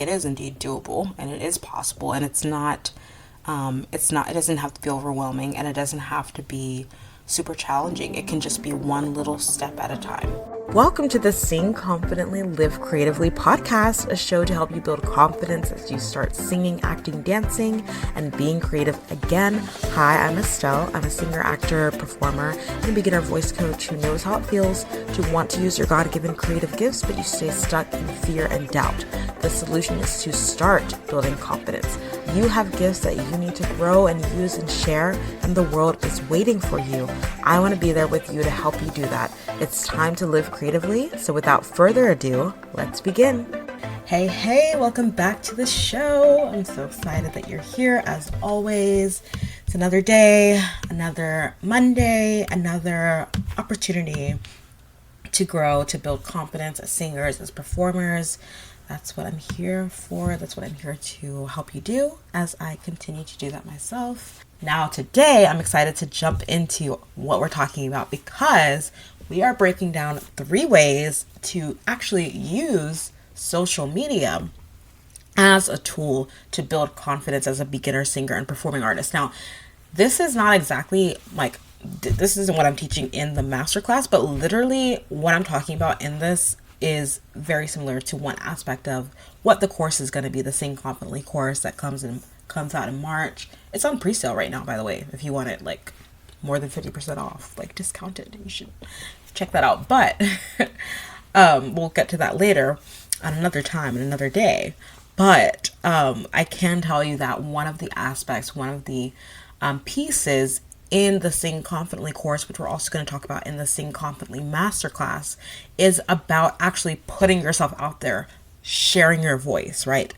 it is indeed doable and it is possible, and it doesn't have to be overwhelming, and it doesn't have to be super challenging. It can just be one little step at a time. Welcome to the Sing Confidently, Live Creatively podcast, a show to help you build confidence as you start singing, acting, dancing, and being creative again. Hi, I'm Estelle. I'm a singer, actor, performer, and a beginner voice coach who knows how it feels to want to use your God-given creative gifts, but you stay stuck in fear and doubt. The solution is to start building confidence. You have gifts that you need to grow and use and share, and the world is waiting for you. I want to be there with you to help you do that. It's time to live creatively. So without further ado, let's begin. Hey, welcome back to the show. I'm so excited that you're here as always. It's another day, another Monday, another opportunity to grow, to build confidence as singers, as performers. That's what I'm here for. That's what I'm here to help you do as I continue to do that myself. Now, today, I'm excited to jump into what we're talking about because we are breaking down 3 ways to actually use social media as a tool to build confidence as a beginner singer and performing artist. Now, this is not exactly this isn't what I'm teaching in the masterclass, but literally what I'm talking about in this is very similar to one aspect of what the course is going to be, the Sing Confidently course that comes out in March. It's on pre-sale right now, by the way. If you want it more than 50% off, discounted, you should check that out. But we'll get to that later on another time and another day. But I can tell you that one of the aspects, one of the pieces in the Sing Confidently course, which we're also going to talk about in the Sing Confidently masterclass, is about actually putting yourself out there, sharing your voice, right?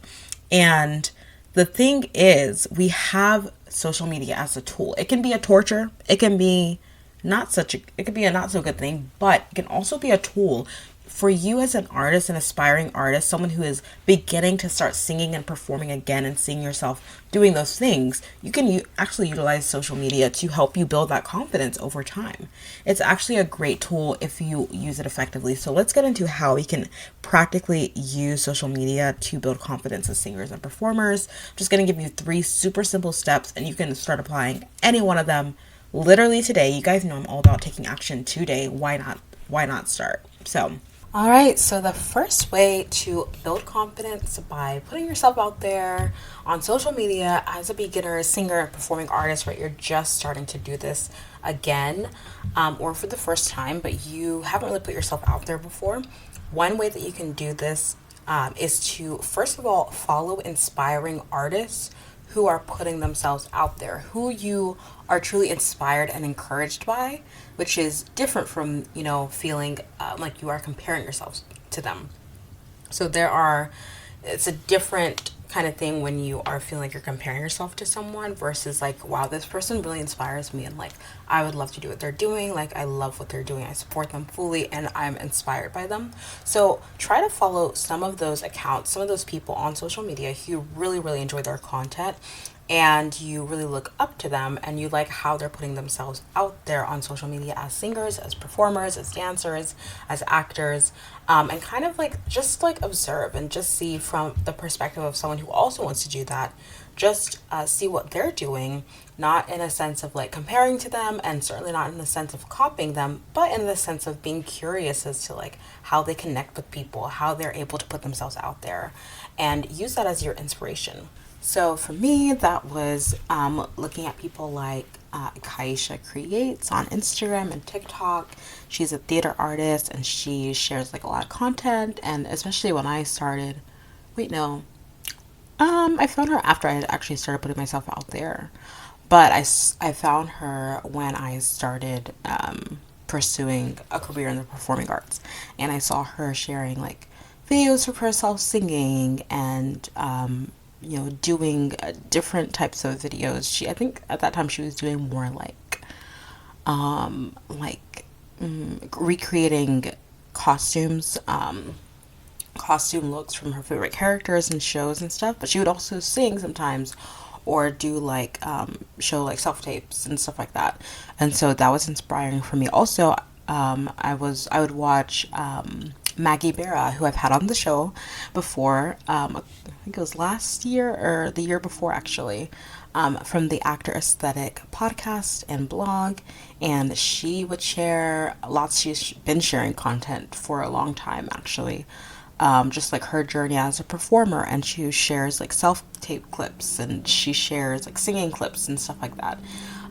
And the thing is, we have social media as a tool. It can be a torture. It can be it could be a not so good thing, but it can also be a tool for you as an artist, an aspiring artist, someone who is beginning to start singing and performing again and seeing yourself doing those things. You can actually utilize social media to help you build that confidence over time. It's actually a great tool if you use it effectively. So let's get into how we can practically use social media to build confidence as singers and performers. I'm just going to give you 3 super simple steps, and you can start applying any one of them literally today. You guys know I'm all about taking action today. Why not start? All right, so the first way to build confidence by putting yourself out there on social media as a beginner, singer, performing artist, right? You're just starting to do this again, or for the first time, but you haven't really put yourself out there before. One way that you can do this is to, first of all, follow inspiring artists who are putting themselves out there, who you are truly inspired and encouraged by, which is different from, feeling like you are comparing yourself to them. So it's a different kind of thing when you are feeling like you're comparing yourself to someone versus wow, this person really inspires me, and I would love to do what they're doing. I love what they're doing. I support them fully and I'm inspired by them. So try to follow some of those accounts, some of those people on social media who really, really enjoy their content, and you really look up to them and you like how they're putting themselves out there on social media as singers, as performers, as dancers, as actors, and kind of just observe and just see from the perspective of someone who also wants to do that. Just see what they're doing, not in a sense of comparing to them, and certainly not in the sense of copying them, but in the sense of being curious as to how they connect with people, how they're able to put themselves out there, and use that as your inspiration. So for me, that was looking at people like Kaisha Creates on Instagram and TikTok. She's a theater artist and she shares a lot of content. And especially when I started, I found her after I had actually started putting myself out there. But I found her when I started pursuing a career in the performing arts. And I saw her sharing videos of herself singing and doing different types of videos. I think at that time she was doing more recreating costumes, costume looks from her favorite characters and shows and stuff. But she would also sing sometimes, or do show self tapes and stuff like that. And so that was inspiring for me. Also, I would watch Maggie Berra, who I've had on the show before. I think it was last year or the year before, actually, from the Actor Aesthetic podcast and blog. And she would share lots, she's been sharing content for a long time, actually. Just like her journey as a performer, and she shares like self-tape clips, and she shares like singing clips and stuff like that.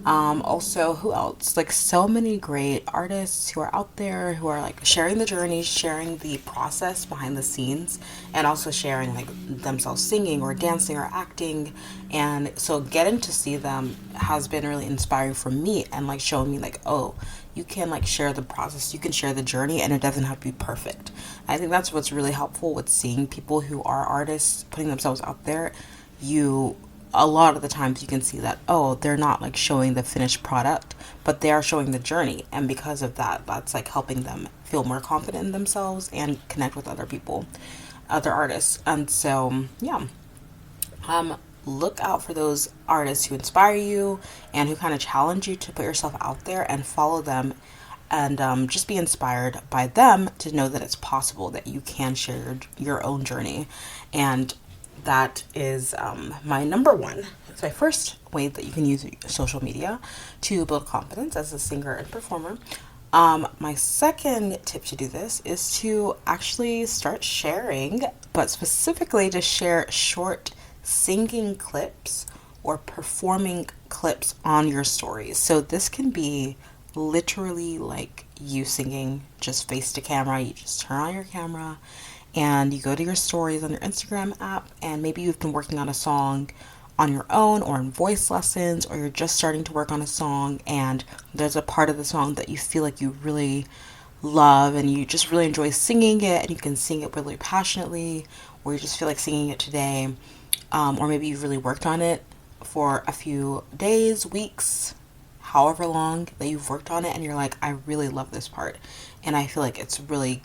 Also, who else? Like so many great artists who are out there who are like sharing the journey, sharing the process behind the scenes, and also sharing like themselves singing or dancing or acting. And so getting to see them has been really inspiring for me, and like showing me like, oh, you can like share the process, you can share the journey, and it doesn't have to be perfect. I think that's what's really helpful with seeing people who are artists putting themselves out there. You A lot of the times you can see that, oh, they're not like showing the finished product, but they are showing the journey, and because of that, that's like helping them feel more confident in themselves and connect with other people, other artists. And so yeah, look out for those artists who inspire you and who kind of challenge you to put yourself out there, and follow them, and just be inspired by them to know that it's possible, that you can share your own journey. And that is my number one. It's my first way that you can use social media to build confidence as a singer and performer. My second tip to do this is to actually start sharing, but specifically to share short singing clips or performing clips on your stories. So this can be literally like you singing just face to camera. You just turn on your camera and you go to your stories on your Instagram app, and maybe you've been working on a song on your own or in voice lessons, or you're just starting to work on a song and there's a part of the song that you feel like you really love and you just really enjoy singing it, and you can sing it really passionately, or you just feel like singing it today. Or maybe you've really worked on it for a few days, weeks, however long that you've worked on it, and you're like, I really love this part, and I feel like it's really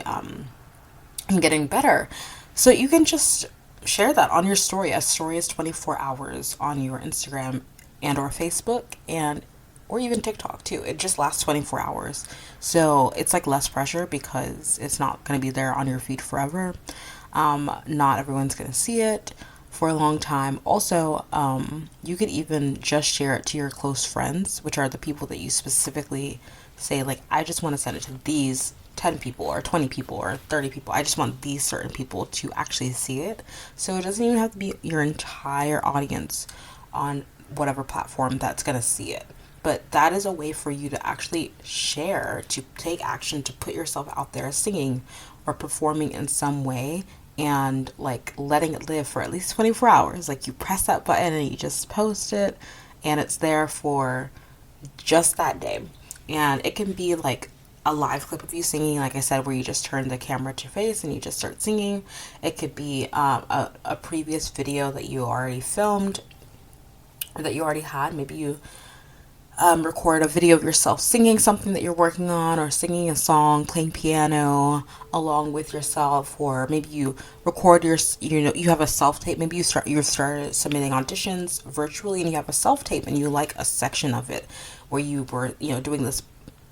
I'm getting better. So you can just share that on your story. A story is 24 hours on your Instagram and or Facebook, and or even TikTok too. It just lasts 24 hours. So it's like less pressure because it's not going to be there on your feed forever. Not everyone's going to see it for a long time. Also, you could even just share it to your close friends, which are the people that you specifically say, like, I just want to send it to these 10 people or 20 people or 30 people. I just want these certain people to actually see it. So it doesn't even have to be your entire audience on whatever platform that's going to see it. But that is a way for you to actually share, to take action, to put yourself out there singing or performing in some way, and like letting it live for at least 24 hours. Like you press that button and you just post it, and it's there for just that day. And it can be like a live clip of you singing, like I said, where you just turn the camera to your face and you just start singing. It could be a previous video that you already filmed or that you already had. Maybe you record a video of yourself singing something that you're working on, or singing a song, playing piano along with yourself, or maybe you record you have a self tape. Maybe you started submitting auditions virtually, and you have a self tape, and you like a section of it where you were doing this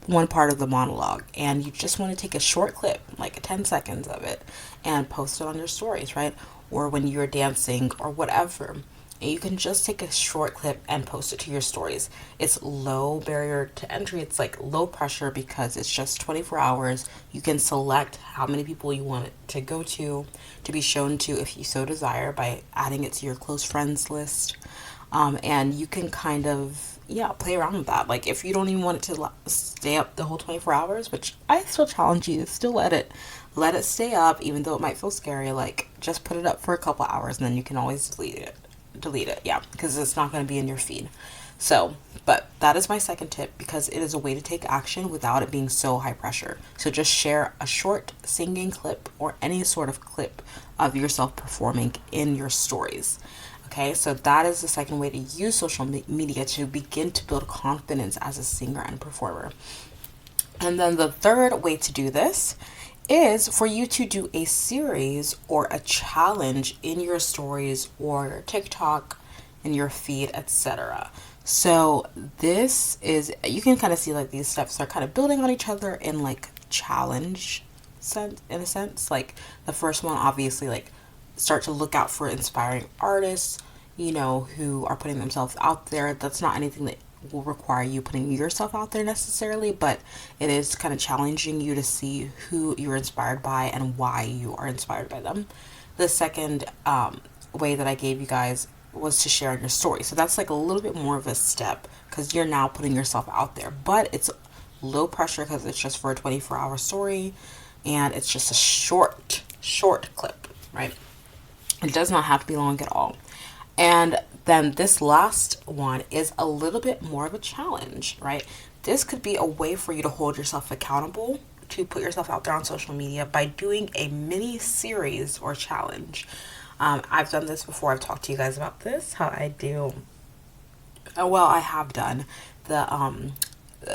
one part of the monologue, and you just want to take a short clip, like 10 seconds of it, and post it on your stories, right? Or when you're dancing or whatever. And you can just take a short clip and post it to your stories. It's low barrier to entry. It's like low pressure because it's just 24 hours. You can select how many people you want it to go to be shown to, if you so desire, by adding it to your close friends list. And you can kind of play around with that. Like if you don't even want it to stay up the whole 24 hours, which I still challenge you to still let it stay up, even though it might feel scary. Like just put it up for a couple hours, and then you can always delete it, yeah, because it's not going to be in your feed. So, but that is my second tip, because it is a way to take action without it being so high pressure. So just share a short singing clip or any sort of clip of yourself performing in your stories. Okay, so that is the second way to use social media to begin to build confidence as a singer and performer. And then the third way to do this is for you to do a series or a challenge in your stories or your TikTok, in your feed, etc. So this is, you can kind of see like these steps are kind of building on each other in like challenge sense. Like the first one, obviously, like start to look out for inspiring artists, who are putting themselves out there. That's not anything that will require you putting yourself out there necessarily, but it is kind of challenging you to see who you're inspired by and why you are inspired by them. The second way that I gave you guys was to share on your story. So that's like a little bit more of a step because you're now putting yourself out there, but it's low pressure because it's just for a 24-hour story and it's just a short clip, right? It does not have to be long at all. And then this last one is a little bit more of a challenge, right? This could be a way for you to hold yourself accountable to put yourself out there on social media by doing a mini series or challenge. I've done this before. I've talked to you guys about this, how I do. Well, I have done the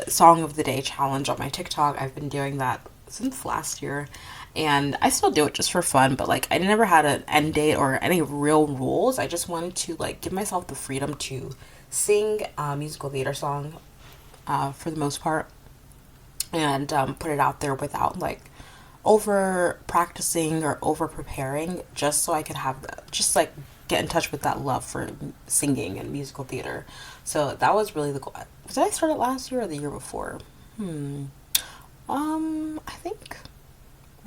Song of the Day challenge on my TikTok. I've been doing that since last year. And I still do it just for fun, but like I never had an end date or any real rules. I just wanted to like give myself the freedom to sing a musical theater song for the most part and put it out there without like over practicing or over preparing, just so I could have just like get in touch with that love for singing and musical theater. So that was really the goal. Did I start it last year or the year before?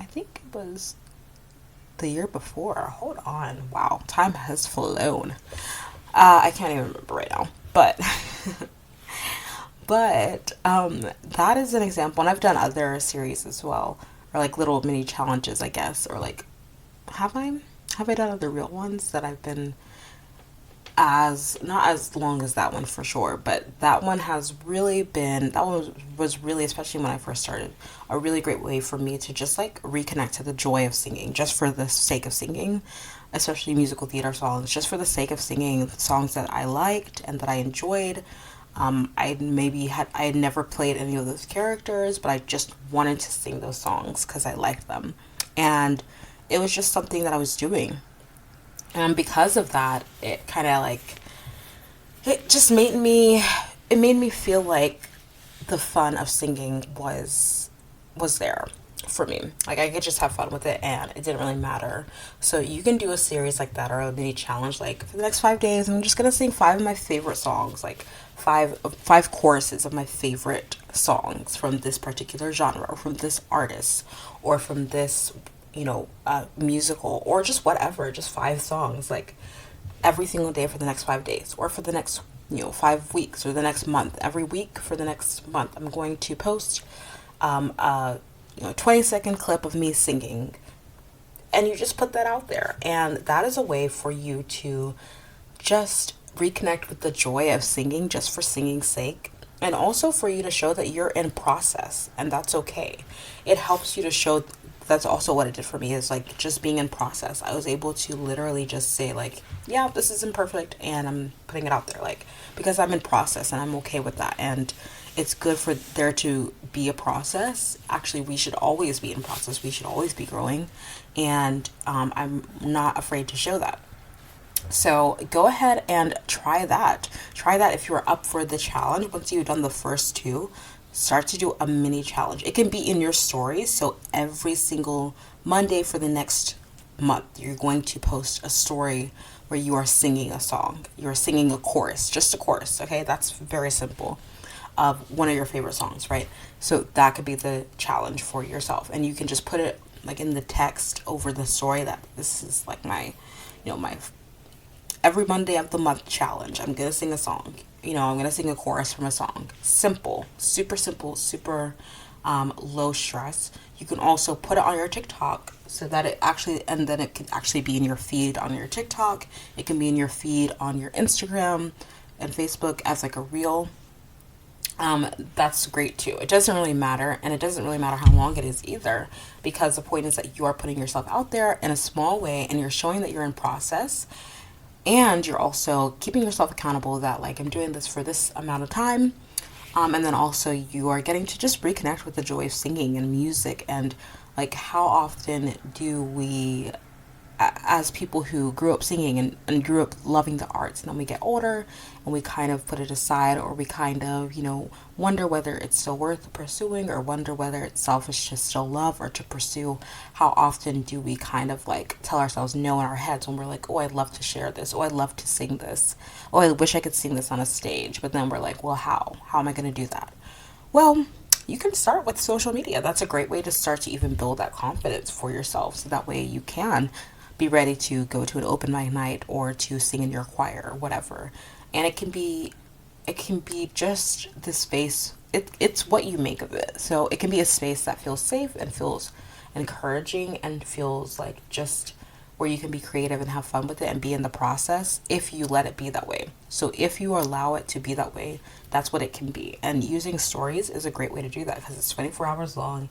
I think it was the year before. Hold on. Wow, time has flown. I can't even remember right now. But that is an example, and I've done other series as well, or like little mini challenges, I guess, or like have I done other real ones that I've been as not as long as that one for sure, but that one was really, especially when I first started, a really great way for me to just like reconnect to the joy of singing just for the sake of singing, especially musical theater songs, just for the sake of singing songs that I liked and that I enjoyed. I had never played any of those characters, but I just wanted to sing those songs because I liked them, and it was just something that I was doing. And because of that, it kind of like, it made me feel like the fun of singing was there for me. Like I could just have fun with it and it didn't really matter. So you can do a series like that or a mini challenge, like for the next 5 days, I'm just gonna sing 5 of my favorite songs, like five choruses of my favorite songs from this particular genre or from this artist or from this musical or just whatever, just 5 songs, like every single day for the next 5 days or for the next 5 weeks or the next month. Every week for the next month I'm going to post a 20-second clip of me singing, and you just put that out there, and that is a way for you to just reconnect with the joy of singing just for singing's sake, and also for you to show that you're in process, and that's okay. It helps you to show. That's also what it did for me, is like just being in process. I was able to literally just say like, yeah, this isn't perfect and I'm putting it out there, like, because I'm in process and I'm okay with that. And it's good for there to be a process. Actually, we should always be in process. We should always be growing. And I'm not afraid to show that. So go ahead and try that. Try that if you're up for the challenge. Once you've done the first 2, start to do a mini challenge. It can be in your stories. So every single Monday for the next month, you're going to post a story where you are singing a song. You're singing a chorus, just a chorus. Okay, that's very simple, of one of your favorite songs, right? So that could be the challenge for yourself, and you can just put it like in the text over the story that this is like my every Monday of the month challenge. I'm gonna sing a song. I'm gonna sing a chorus from a song. Simple, super low stress. You can also put it on your TikTok so that it can actually be in your feed on your TikTok. It can be in your feed on your Instagram and Facebook as like a reel. That's great too. It doesn't really matter, and it doesn't really matter how long it is either, because the point is that you are putting yourself out there in a small way and you're showing that you're in process. And you're also keeping yourself accountable that like I'm doing this for this amount of time. And then also you are getting to just reconnect with the joy of singing and music, and like how often do we as people who grew up singing and grew up loving the arts, and then we get older and we kind of put it aside, or we kind of, wonder whether it's still worth pursuing, or wonder whether it's selfish to still love or to pursue. How often do we kind of like tell ourselves no in our heads when we're like, oh, I'd love to share this, oh, I'd love to sing this, oh, I wish I could sing this on a stage, but then we're like, well, how am I going to do that? Well, you can start with social media. That's a great way to start to even build that confidence for yourself, so that way you can be ready to go to an open mic night or to sing in your choir or whatever. And it can be just the space. It's what you make of it. So it can be a space that feels safe and feels encouraging and feels like just where you can be creative and have fun with it and be in the process, if you let it be that way. So if you allow it to be that way, that's what it can be. And using stories is a great way to do that, because it's 24 hours long,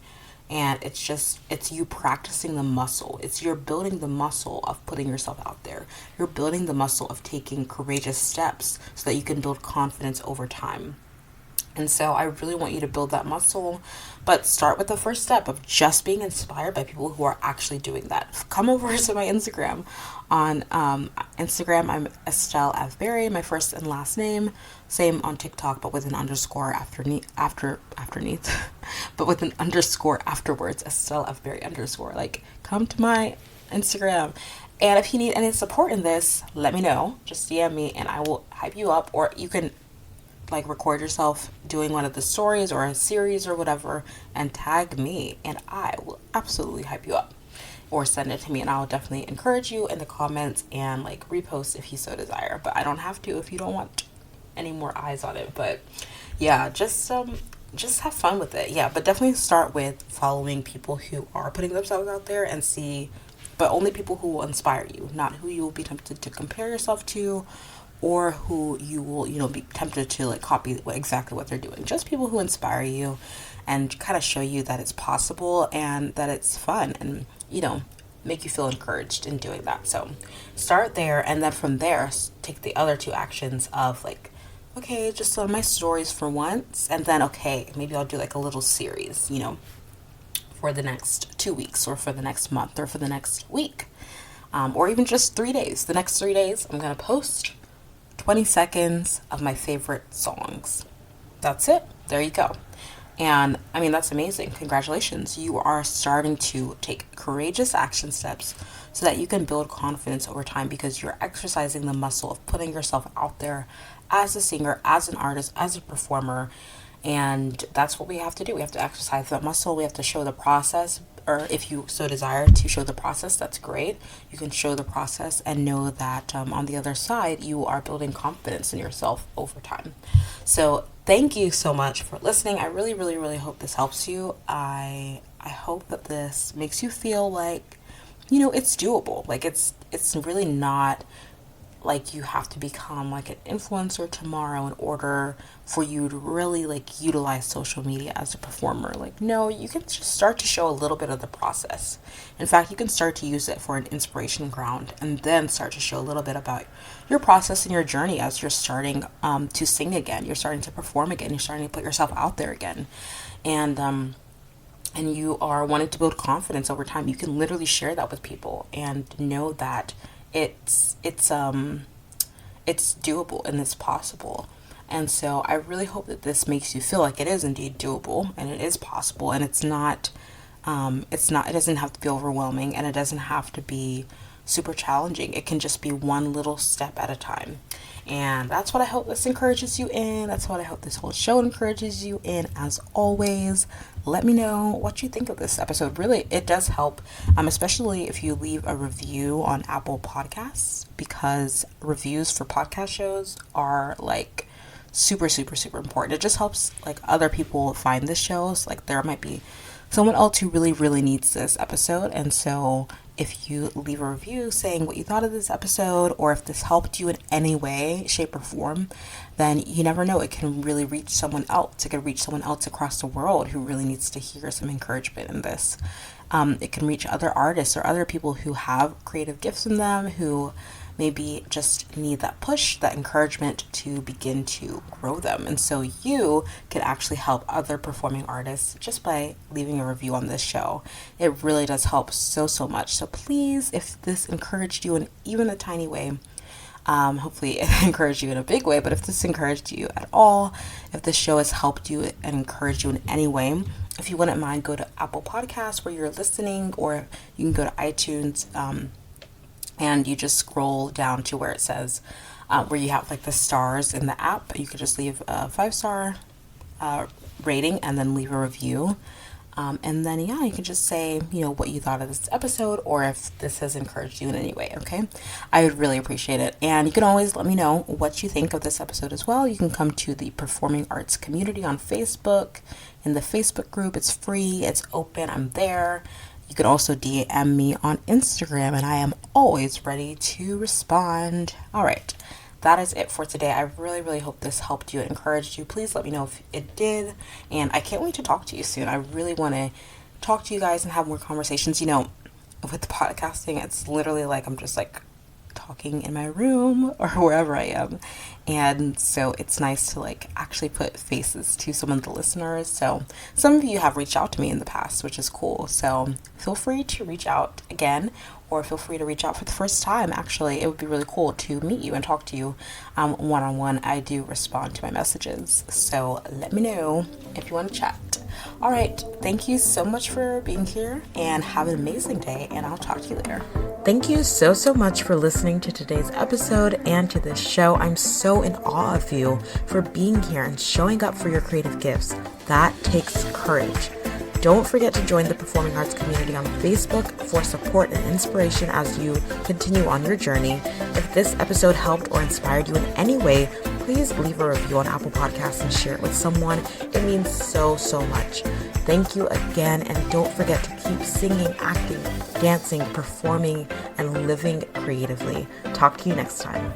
and it's you practicing the muscle. You're building the muscle of putting yourself out there. You're building the muscle of taking courageous steps so that you can build confidence over time. And so I really want you to build that muscle, but start with the first step of just being inspired by people who are actually doing that. Come over to my Instagram. On Instagram, I'm Estelle Avberry, my first and last name. Same on TikTok, but with an underscore afterneath, but with an underscore afterwards, Estelle Avberry underscore. Like, come to my Instagram. And if you need any support in this, let me know. Just DM me and I will hype you up, or you can like record yourself doing one of the stories or a series or whatever and tag me, and I will absolutely hype you up, or send it to me and I'll definitely encourage you in the comments and like repost if you so desire. But I don't have to if you don't want any more eyes on it. But yeah, just have fun with it. Yeah, but definitely start with following people who are putting themselves out there, and see, but only people who will inspire you, not who you will be tempted to compare yourself to, or who you will, be tempted to like copy exactly what they're doing. Just people who inspire you and kind of show you that it's possible and that it's fun, and, make you feel encouraged in doing that. So start there, and then from there, take the other two actions of like, okay, just on my stories for once, and then, okay, maybe I'll do like a little series, for the next 2 weeks, or for the next month, or for the next week, or even just 3 days. The next 3 days, I'm going to post 20 seconds of my favorite songs. That's it. There you go. And I mean, that's amazing. Congratulations. You are starting to take courageous action steps so that you can build confidence over time, because you're exercising the muscle of putting yourself out there as a singer, as an artist, as a performer. And that's what we have to do. We have to exercise that muscle. We have to show the process, or if you so desire to show the process, that's great. You can show the process and know that on the other side, you are building confidence in yourself over time. So thank you so much for listening. I really, really, really hope this helps you. I hope that this makes you feel like, it's doable. Like it's really not like you have to become like an influencer tomorrow in order for you to really like utilize social media as a performer. Like, no, you can just start to show a little bit of the process. In fact, you can start to use it for an inspiration ground, and then start to show a little bit about your process and your journey as you're starting to sing again, you're starting to perform again, you're starting to put yourself out there again, and you are wanting to build confidence over time. You can literally share that with people and know that it's doable and it's possible. And so I really hope that this makes you feel like it is indeed doable and it is possible, and it doesn't have to be overwhelming, and it doesn't have to be super challenging. It can just be one little step at a time. And that's what I hope this encourages you in. That's what I hope this whole show encourages you in. As always, let me know what you think of this episode. Really, it does help, especially if you leave a review on Apple Podcasts, because reviews for podcast shows are like super, super, super important. It just helps like other people find the shows. Like, there might be someone else who really, really needs this episode. And so if you leave a review saying what you thought of this episode, or if this helped you in any way, shape, or form, then you never know, it can really reach someone else. It could reach someone else across the world who really needs to hear some encouragement in this. It can reach other artists or other people who have creative gifts in them, who maybe just need that push, that encouragement to begin to grow them. And so you can actually help other performing artists just by leaving a review on this show. It really does help so much. So please, if this encouraged you in even a tiny way, hopefully it encouraged you in a big way, but if this encouraged you at all, if this show has helped you and encouraged you in any way, if you wouldn't mind, go to Apple Podcasts where you're listening, or you can go to iTunes, and you just scroll down to where it says, where you have like the stars in the app. You could just leave a 5-star rating and then leave a review. And then, you can just say, what you thought of this episode, or if this has encouraged you in any way, okay? I would really appreciate it. And you can always let me know what you think of this episode as well. You can come to the Performing Arts community on Facebook. In the Facebook group, it's free, it's open, I'm there. You can also DM me on Instagram, and I am always ready to respond. All right. That is it for today. I really hope this helped you, encouraged you. Please let me know if it did. And I can't wait to talk to you soon. I really want to talk to you guys and have more conversations. With the podcasting, it's literally like I'm just like talking in my room or wherever I am. And so it's nice to like actually put faces to some of the listeners. So some of you have reached out to me in the past, which is cool. So feel free to reach out again, or feel free to reach out for the first time. Actually, it would be really cool to meet you and talk to you one-on-one. I do respond to my messages. So let me know if you want to chat. All right. Thank you so much for being here, and have an amazing day, and I'll talk to you later. Thank you so much for listening to today's episode and to this show. I'm so in awe of you for being here and showing up for your creative gifts. That takes courage. Don't forget to join the Performing Arts community on Facebook for support and inspiration as you continue on your journey. If this episode helped or inspired you in any way, please leave a review on Apple Podcasts and share it with someone. It means so much. Thank you again, and don't forget to keep singing, acting, dancing, performing, and living creatively. Talk to you next time.